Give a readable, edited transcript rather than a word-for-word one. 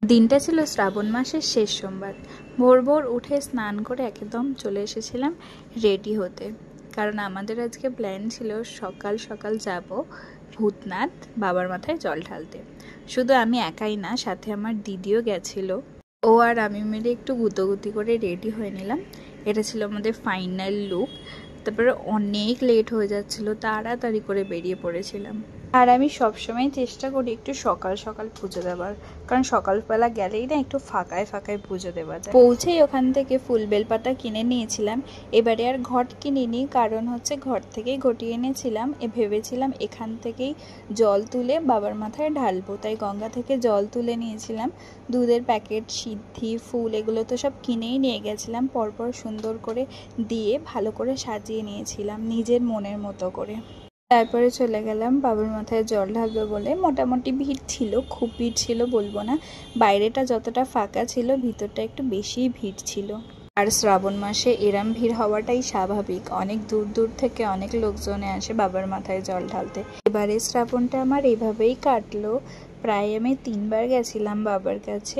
দিনটা ছিল শ্রাবণ মাসের শেষ সোমবার। ভোর ভোর উঠে স্নান করে একদম চলে এসেছিলাম রেডি হতে, কারণ আমাদের আজকে প্ল্যান ছিল সকাল সকাল যাব ভূতনাথ বাবার মাথায় জল ঢালতে। শুধু আমি একাই না, সাথে আমার দিদিও গেছিল। ও আর আমি মিলে একটু গুতোগুতি করে রেডি হয়ে নিলাম। এটা ছিল আমাদের ফাইনাল লুক। তারপরে অনেক লেট হয়ে যাচ্ছিল, তাড়াতাড়ি করে বেরিয়ে পড়েছিলাম। আর আমি সবসময় চেষ্টা করি একটু সকাল সকাল পুজো দেওয়ার, কারণ সকালবেলা গেলেই না একটু ফাঁকায় ফাঁকায় পুজো দেওয়া যায়। পৌঁছেই ওখান থেকে ফুল বেলপাতা কিনে নিয়েছিলাম। এবারে আর ঘট কিনিনি, কারণ হচ্ছে ঘর থেকেই ঘটিয়ে এনেছিলাম। ভেবেছিলাম এখান থেকেই জল তুলে বাবার মাথায় ঢালবো, তাই গঙ্গা থেকে জল তুলে নিয়েছিলাম। দুধের প্যাকেট, সিদ্ধি, ফুল এগুলো তো সব কিনেই নিয়ে গেছিলাম। পরপর সুন্দর করে দিয়ে ভালো করে সাজিয়ে নিয়েছিলাম নিজের মনের মতো করে। তারপরে চলে গেলাম বাবার মাথায় জল ঢালবে বলে। মোটামুটি ভিড় ছিল, খুব ভিড় ছিল বলবো না। বাইরেটা যতটা ফাঁকা ছিল, ভিতরটা একটু বেশিই ভিড় ছিল। আর শ্রাবণ মাসে এরম ভিড় হওয়াটাই স্বাভাবিক। অনেক দূর দূর থেকে অনেক লোকজনে আসে বাবার মাথায় জল ঢালতে। এবারে শ্রাবণটা আমার এভাবেই কাটলো। প্রায় আমি 3বার গেছিলাম বাবার কাছে।